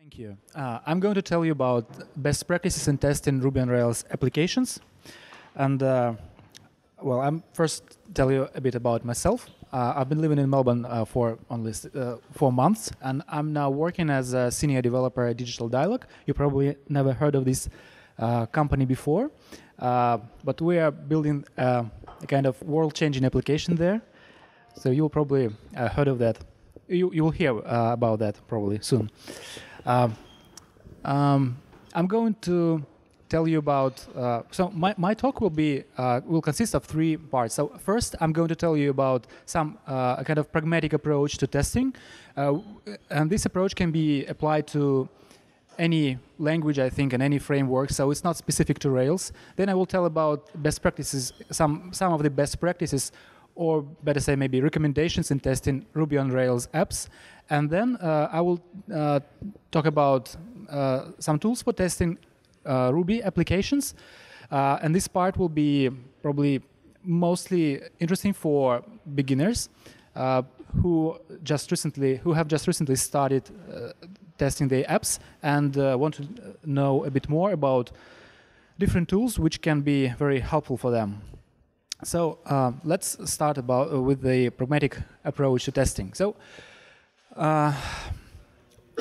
Thank you. I'm going to tell you about best practices in testing Ruby on Rails applications. And well, I'm first tell you a bit about myself. I've been living in Melbourne for only 4 months, and I'm now working as a senior developer at Digital Dialogue. You probably never heard of this company before, but we are building a kind of world-changing application there. So you'll probably heard of that. You will hear about that probably soon. I'm going to tell you about. So my talk will consist of 3 parts. So first, I'm going to tell you about some a kind of pragmatic approach to testing, and this approach can be applied to any language, I think, and any framework. So it's not specific to Rails. Then I will tell about best practices, some of the best practices, or better say maybe recommendations in testing Ruby on Rails apps. And then I will talk about some tools for testing Ruby applications. And this part will be probably mostly interesting for beginners who have just recently started testing their apps and want to know a bit more about different tools which can be very helpful for them. So let's start with the pragmatic approach to testing. So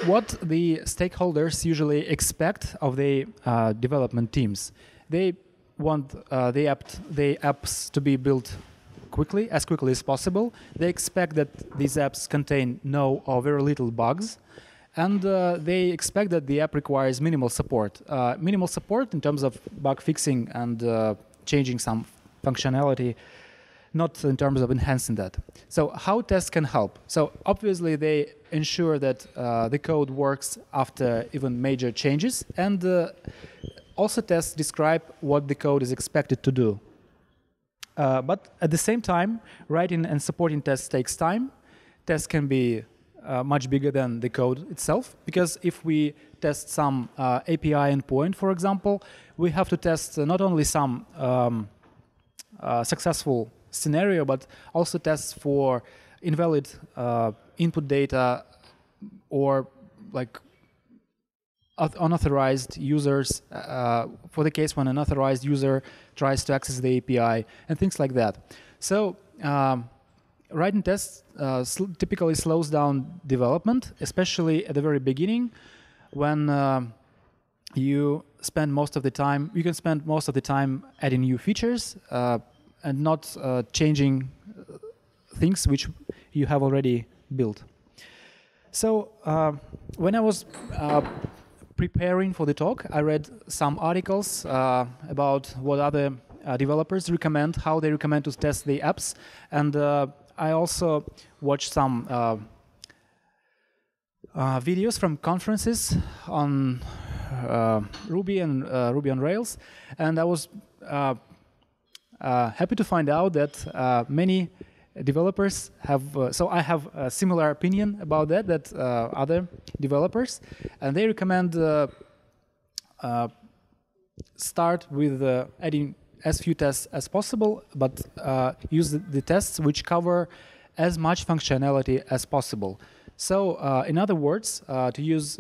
what the stakeholders usually expect of the development teams. They want the apps to be built as quickly as possible. They expect that these apps contain no or very little bugs. And they expect that the app requires minimal support. Minimal support in terms of bug fixing and changing some functionality, not in terms of enhancing that. So how tests can help? So obviously they ensure that the code works after even major changes, and also tests describe what the code is expected to do. But at the same time, writing and supporting tests takes time. Tests can be much bigger than the code itself, because if we test some API endpoint, for example, we have to test not only some successful scenario, but also tests for invalid input data or like unauthorized users, for the case when an authorized user tries to access the API and things like that. So writing tests typically slows down development, especially at the very beginning when you can spend most of the time adding new features and not changing things which you have already built. So when I was preparing for the talk, I read some articles about what other developers recommend, how they recommend to test the apps, and I also watched some videos from conferences on Ruby and Ruby on Rails, and I was happy to find out that many developers have. So I have a similar opinion about that other developers, and they recommend start with adding as few tests as possible, but use the tests which cover as much functionality as possible. So, in other words, to use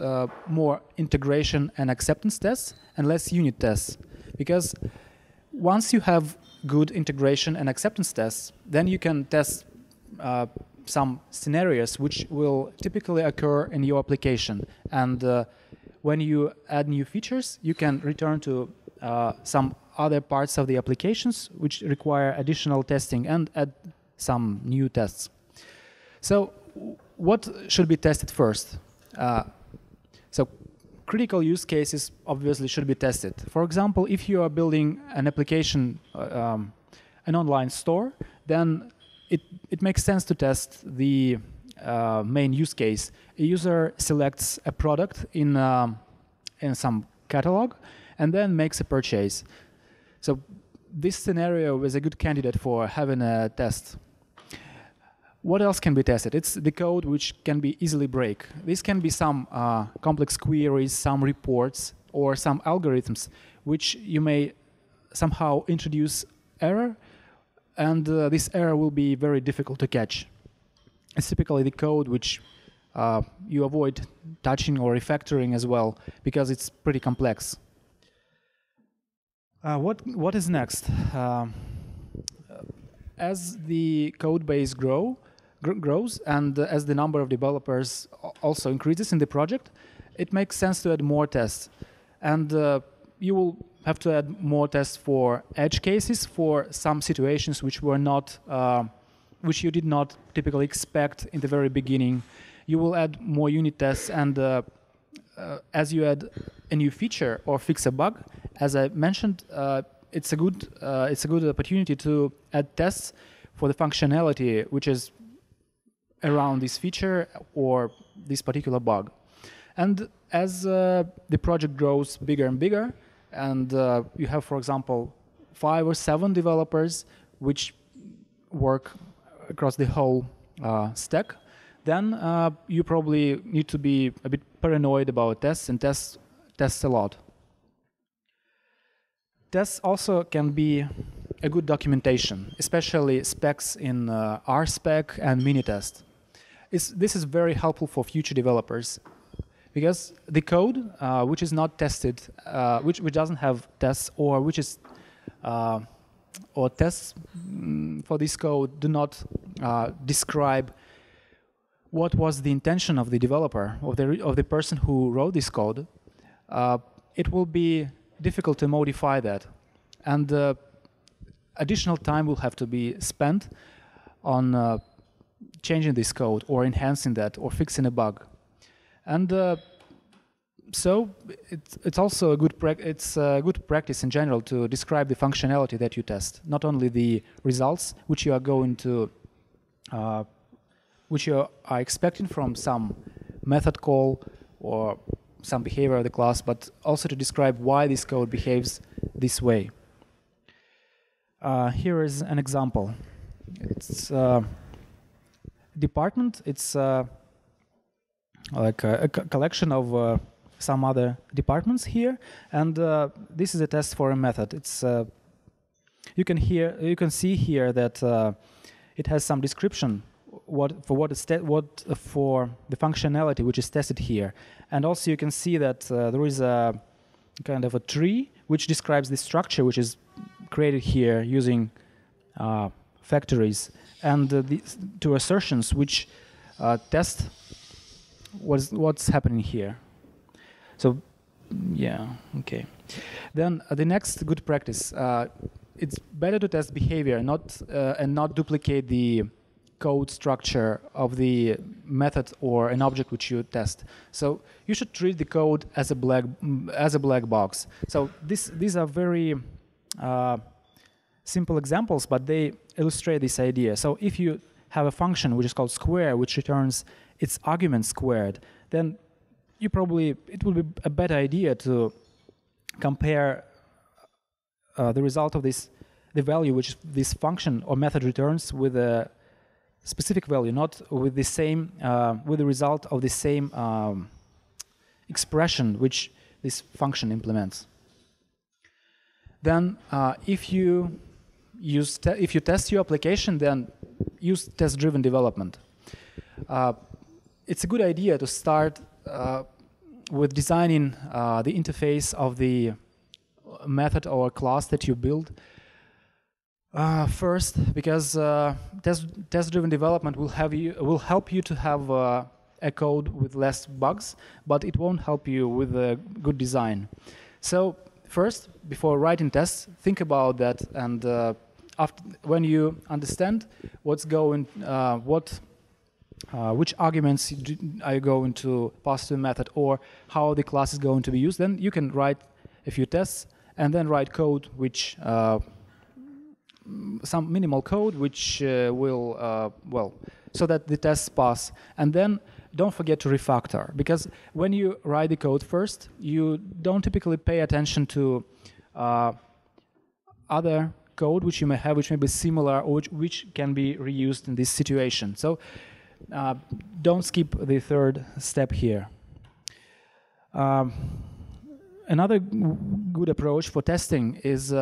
more integration and acceptance tests and less unit tests. Because once you have good integration and acceptance tests, then you can test some scenarios which will typically occur in your application. And when you add new features, you can return to some other parts of the applications which require additional testing and add some new tests. So what should be tested first? So critical use cases obviously should be tested. For example, if you are building an application, an online store, then it makes sense to test the main use case. A user selects a product in some catalog and then makes a purchase. So this scenario is a good candidate for having a test. What else can be tested? It's the code which can be easily break. This can be some complex queries, some reports, or some algorithms which you may somehow introduce error, and this error will be very difficult to catch. It's typically the code which you avoid touching or refactoring as well, because it's pretty complex. What is next? As the code base grows and as the number of developers also increases in the project, it makes sense to add more tests. And you will have to add more tests for edge cases, for some situations which were not, which you did not typically expect in the very beginning. You will add more unit tests, and as you add a new feature or fix a bug, as I mentioned, it's a good opportunity to add tests for the functionality which is around this feature or this particular bug. And as the project grows bigger and bigger, and you have, for example, 5 or 7 developers which work across the whole stack, then you probably need to be a bit paranoid about tests and test a lot. Tests also can be a good documentation, especially specs in RSpec and Minitest. This is very helpful for future developers, because the code which is not tested, which doesn't have tests, or which is or tests for this code do not describe what was the intention of the developer, of the person who wrote this code, it will be difficult to modify that, and additional time will have to be spent on changing this code or enhancing that or fixing a bug. And so it's also a good good practice in general to describe the functionality that you test, not only the results which you are going to which you are expecting from some method call or some behavior of the class, but also to describe why this code behaves this way. Here is an example. It's department. It's like a collection of some other departments here, and this is a test for a method. It's you can see here that it has some description for the functionality which is tested here, and also you can see that there is a kind of a tree which describes the structure which is created here using factories, and the two assertions which test what's happening here. So yeah, okay. Then the next good practice, it's better to test behavior, and not duplicate the code structure of the method or an object which you test. So you should treat the code as a black box. So these are very simple examples, but they illustrate this idea. So if you have a function which is called square, which returns its argument squared, then it would be a better idea to compare the result of the value which this function or method returns with a specific value, not with the same, with the result of the same expression which this function implements. Then, if you test your application, then use test-driven development. It's a good idea to start with designing the interface of the method or class that you build first, because test-driven development will help you to have a code with less bugs, but it won't help you with a good design. So first, before writing tests, think about that, and when you understand what's going, which arguments are you going to pass to the method, or how the class is going to be used, then you can write a few tests and then write code which some minimal code which will so that the tests pass. And then don't forget to refactor, because when you write the code first, you don't typically pay attention to other code which you may have, which may be similar or which can be reused in this situation. So don't skip the third step here. Another good approach for testing is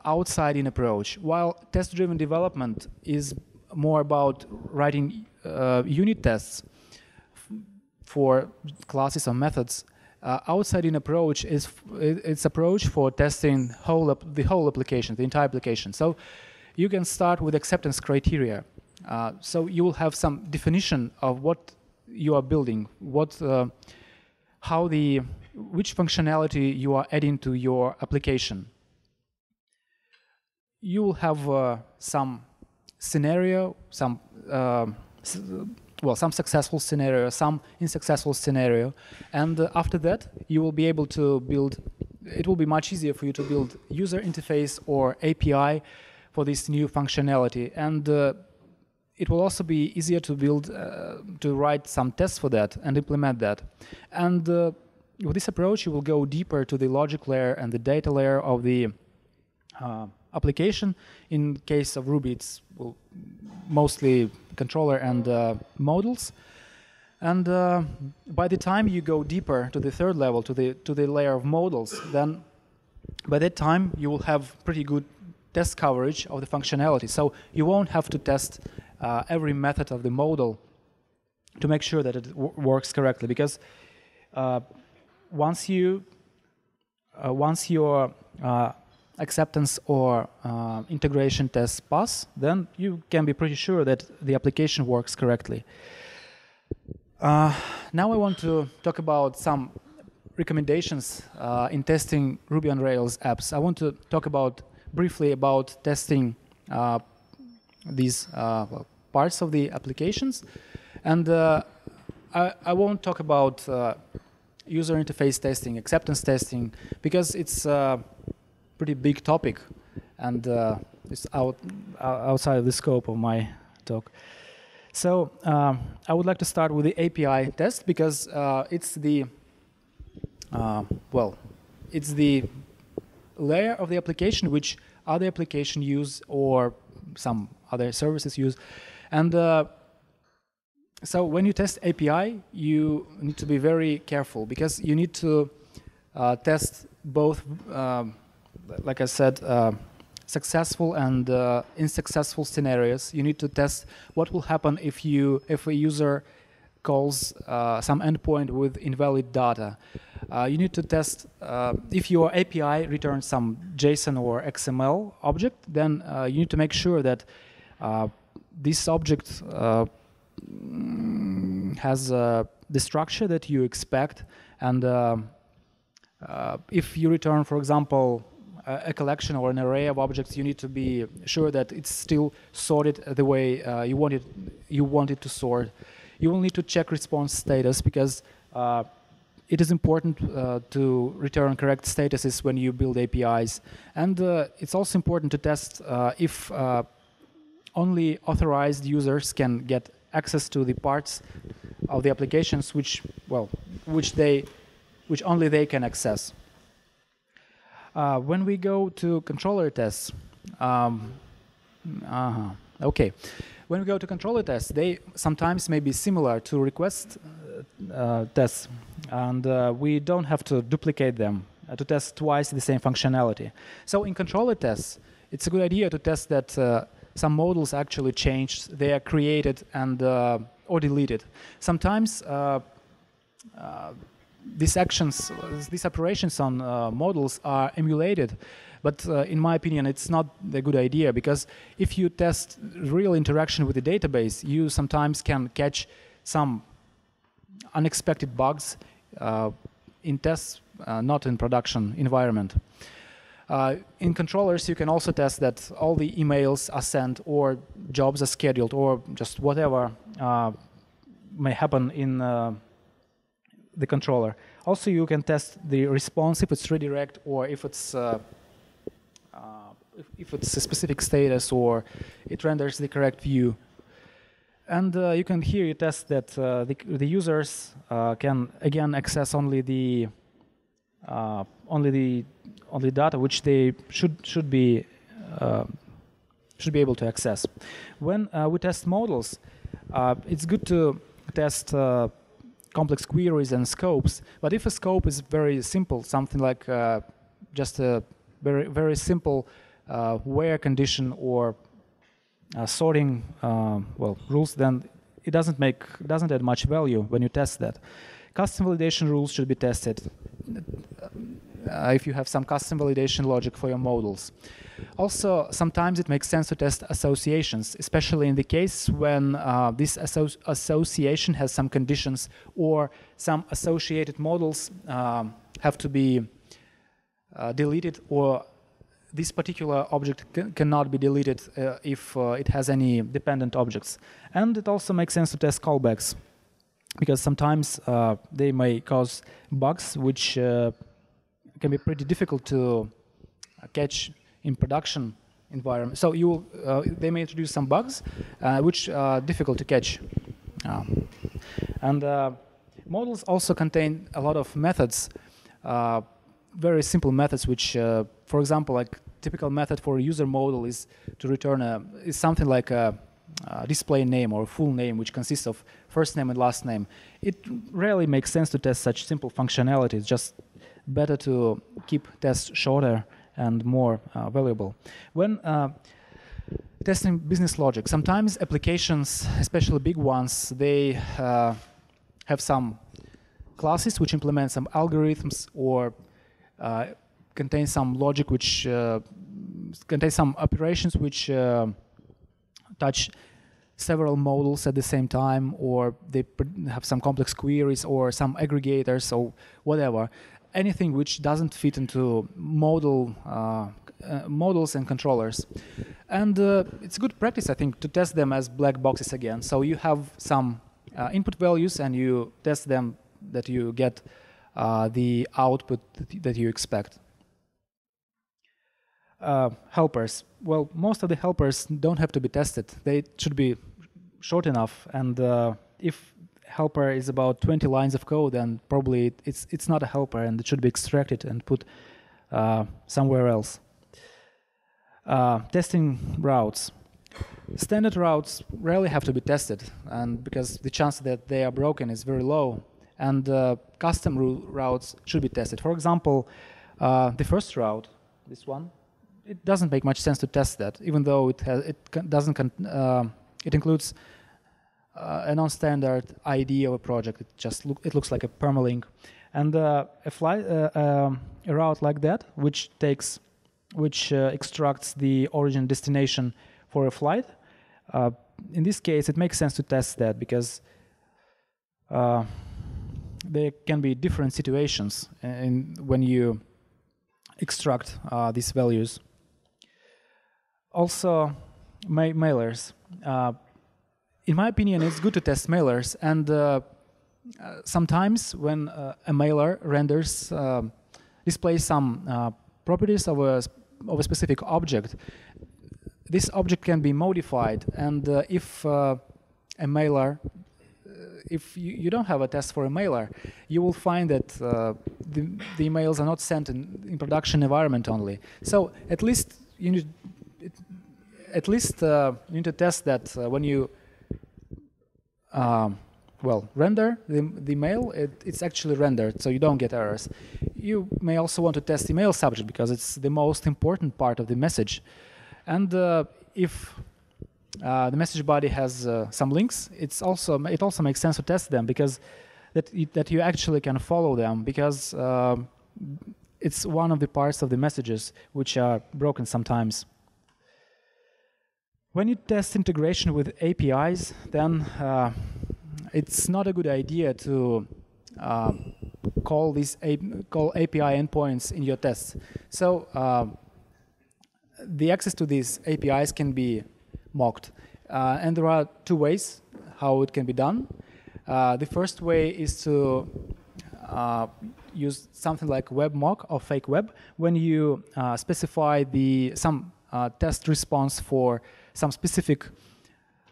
outside-in approach. While test-driven development is more about writing unit tests, for classes or methods. Outside-in approach is its approach for testing the whole application, the entire application. So you can start with acceptance criteria. So you will have some definition of what you are building, which functionality you are adding to your application. You will have some scenario, some successful scenario, some unsuccessful scenario, and after that you will be able to build. It will be much easier for you to build user interface or API for this new functionality, and it will also be easier to build, to write some tests for that and implement that. And with this approach, you will go deeper to the logic layer and the data layer of the application. In case of Ruby, it's mostly controller and models. And by the time you go deeper to the third level, to the layer of models, then by that time you will have pretty good test coverage of the functionality. So you won't have to test every method of the model to make sure that it works correctly, because once your acceptance or integration tests pass, then you can be pretty sure that the application works correctly. Now I want to talk about some recommendations in testing Ruby on Rails apps. I want to talk briefly about testing these parts of the applications, and I won't talk about user interface testing, acceptance testing, because it's a pretty big topic, and it's outside of the scope of my talk. So I would like to start with the API test, because it's the layer of the application which other application use or some other services use. And so when you test API, you need to be very careful, because you need to test both, like I said, successful and unsuccessful scenarios. You need to test what will happen if a user calls some endpoint with invalid data. You need to test if your API returns some JSON or XML object, then you need to make sure that this object has the structure that you expect, and if you return, for example, a collection or an array of objects, you need to be sure that it's still sorted the way you want it to sort. You will need to check response status, because it is important to return correct statuses when you build APIs. And it's also important to test if only authorized users can get access to the parts of the applications which only they can access. When we go to controller tests, okay. When we go to controller tests, they sometimes may be similar to request tests, and we don't have to duplicate them to test twice the same functionality. So in controller tests, it's a good idea to test that some models actually changed, they are created and or deleted. Sometimes these operations on models are emulated, but in my opinion, it's not a good idea, because if you test real interaction with the database, you sometimes can catch some unexpected bugs in tests, not in production environment. In controllers, you can also test that all the emails are sent, or jobs are scheduled, or just whatever may happen in the controller. Also, you can test the response if it's redirect, or if it's a specific status, or it renders the correct view. And you can here test that the users can again access only the data which they should be able to access. When we test models, it's good to test complex queries and scopes. But if a scope is very simple, something like just a very simple where condition or sorting rules, then it doesn't add much value when you test that. Custom validation rules should be tested if you have some custom validation logic for your models. Also, sometimes it makes sense to test associations, especially in the case when this association has some conditions or some associated models have to be deleted, or this particular object cannot be deleted if it has any dependent objects. And it also makes sense to test callbacks, because sometimes they may cause bugs which can be pretty difficult to catch in production environment. So they may introduce some bugs which are difficult to catch. And models also contain a lot of methods, very simple methods, which, for example, like typical method for a user model is to return is something like a display name or a full name, which consists of first name and last name. It rarely makes sense to test such simple functionality. It's just better to keep tests shorter and more valuable. When testing business logic, sometimes applications, especially big ones, they have some classes which implement some algorithms or contain some logic which contain some operations which touch several models at the same time, or they have some complex queries or some aggregators or whatever. Anything which doesn't fit into models and controllers. And it's good practice, I think, to test them as black boxes again. So you have some input values and you test them that you get the output that you expect. Helpers. Well, most of the helpers don't have to be tested. They should be short enough, and if helper is about 20 lines of code, then probably it's not a helper, and it should be extracted and put somewhere else. Testing routes. Standard routes rarely have to be tested, and because the chance that they are broken is very low, and custom routes should be tested. For example, the first route, this one, it doesn't make much sense to test that, even though it includes a non-standard ID of a project. It looks like a permalink, and a route like that, which extracts the origin destination for a flight. In this case, it makes sense to test that because there can be different situations when you extract these values. Also, mailers. In my opinion, it's good to test mailers, and sometimes when a mailer renders, displays some properties of a specific object, this object can be modified, and if a mailer, if you don't have a test for a mailer, you will find that the emails are not sent in production environment only. So at least you need to test that when you render the mail, it's actually rendered, so you don't get errors. You may also want to test the mail subject because it's the most important part of the message. And if the message body has some links, it also makes sense to test them because that you actually can follow them, because it's one of the parts of the messages which are broken sometimes. When you test integration with APIs, then it's not a good idea to call API endpoints in your tests. So the access to these APIs can be mocked, and there are two ways how it can be done. The first way is to use something like web mock or fake web, when you specify some test response for some specific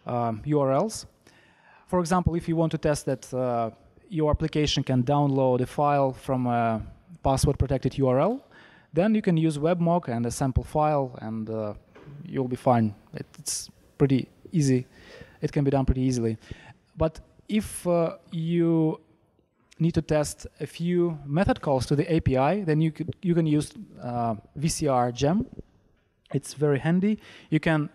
URLs. For example, if you want to test that your application can download a file from a password-protected URL, then you can use webmock and a sample file, and you'll be fine. It's pretty easy. It can be done pretty easily. But if you need to test a few method calls to the API, then you can use VCR gem. It's very handy. You can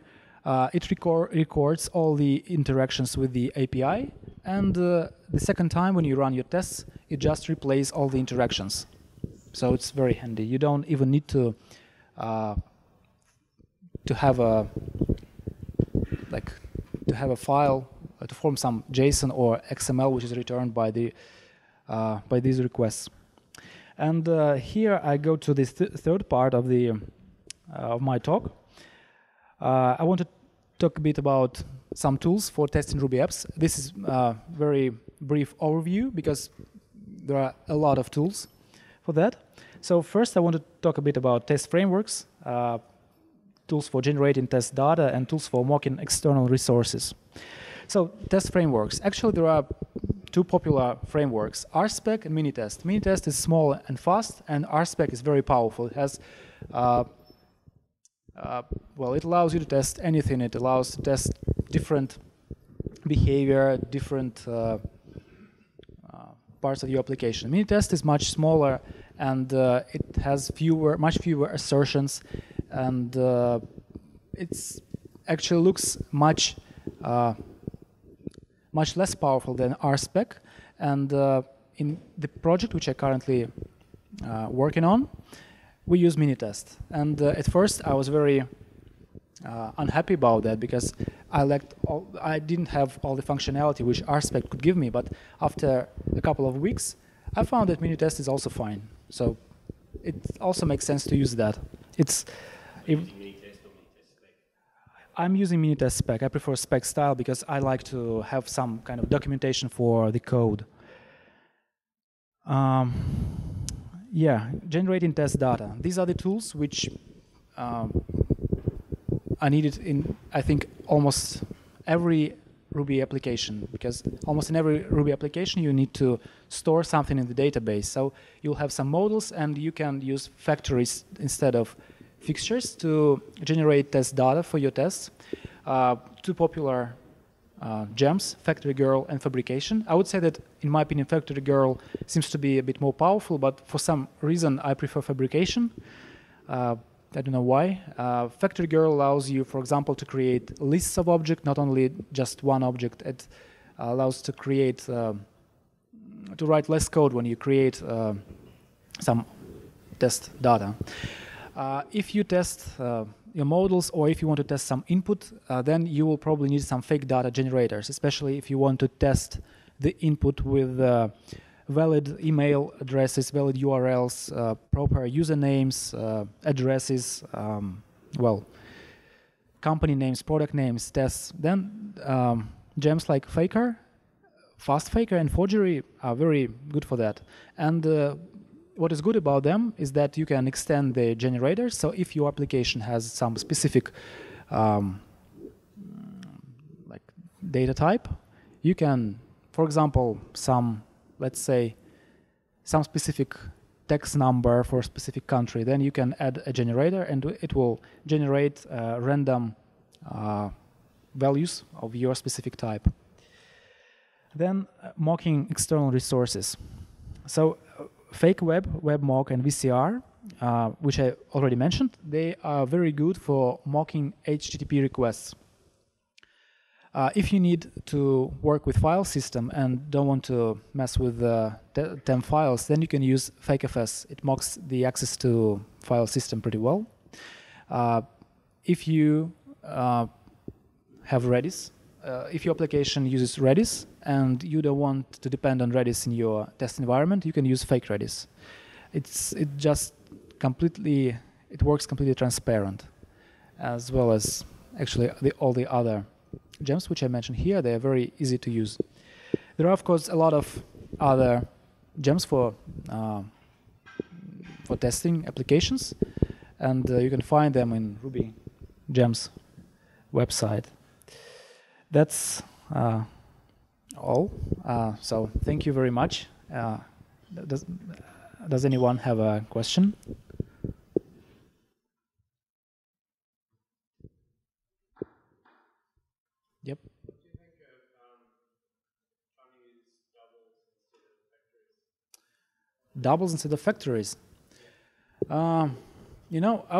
It records all the interactions with the API, and the second time when you run your tests, it just replays all the interactions. So it's very handy. You don't even need to have a file to form some JSON or XML which is returned by these requests. And here I go to this third part of my talk. I want to talk a bit about some tools for testing Ruby apps. This is a very brief overview because there are a lot of tools for that. So first I want to talk a bit about test frameworks, tools for generating test data, and tools for mocking external resources. So test frameworks. Actually, there are two popular frameworks, RSpec and Minitest. Minitest is small and fast, and RSpec is very powerful. It has it allows you to test anything. It allows to test different behavior, different parts of your application. Minitest is much smaller, and it has much fewer assertions, and it actually looks much less powerful than RSpec. And in the project which I currently working on, we use Minitest. And at first I was very unhappy about that because I didn't have all the functionality which RSpec could give me. But after a couple of weeks, I found that Minitest is also fine. So it also makes sense to use that. I'm using Minitest spec. I prefer spec style because I like to have some kind of documentation for the code. Generating test data. These are the tools which are needed in, I think, almost every Ruby application, because almost in every Ruby application you need to store something in the database. So you'll have some models, and you can use factories instead of fixtures to generate test data for your tests. Two popular gems, Factory Girl and Fabrication. I would say that, in my opinion, Factory Girl seems to be a bit more powerful, but for some reason I prefer Fabrication. I don't know why. Factory Girl allows you, for example, to create lists of objects, not only just one object. It allows to create, to write less code when you create some test data. If you test your models, or if you want to test some input, then you will probably need some fake data generators, especially if you want to test the input with valid email addresses, valid URLs, proper usernames, addresses, company names, product names, tests. Then gems like Faker, Fast Faker, and Forgery are very good for that. And what is good about them is that you can extend the generators. So if your application has some specific data type, you can, for example, let's say some specific text number for a specific country, then you can add a generator and it will generate random values of your specific type. Then mocking external resources. So fake web, webmock, and VCR, which I already mentioned, they are very good for mocking HTTP requests. If you need to work with file system and don't want to mess with temp files, then you can use FakeFS. It mocks the access to file system pretty well. If you have Redis, if your application uses Redis and you don't want to depend on Redis in your test environment, you can use fake Redis. It works completely transparent, as well as actually all the other gems which I mentioned here. They are very easy to use. There are, of course, a lot of other gems for testing applications, and you can find them in Ruby Gems website. That's all. So thank you very much. Does anyone have a question? Yep. What do you think of trying to use doubles instead of factories? Doubles instead of factories?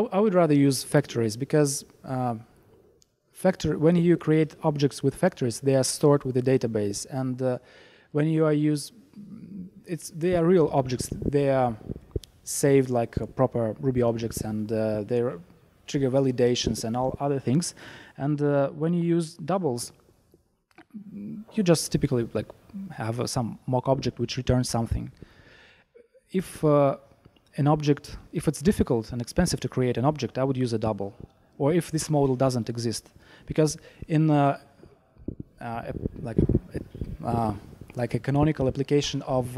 I would rather use factories because when you create objects with factories, they are stored with the database, and when you are they are real objects. They are saved like proper Ruby objects, and they trigger validations and all other things. And when you use doubles, you just typically like have some mock object which returns something. If if it's difficult and expensive to create an object, I would use a double. Or if this model doesn't exist, because in like a canonical application of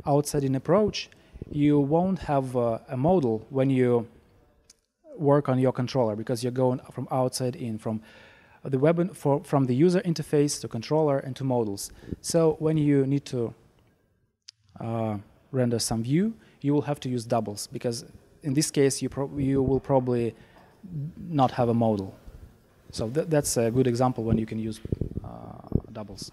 outside-in approach, you won't have a model when you work on your controller, because you're going from outside in, from the web, from the user interface to controller and to models. So when you need to render some view, you will have to use doubles, because in this case you will probably not have a model. So that's a good example when you can use doubles.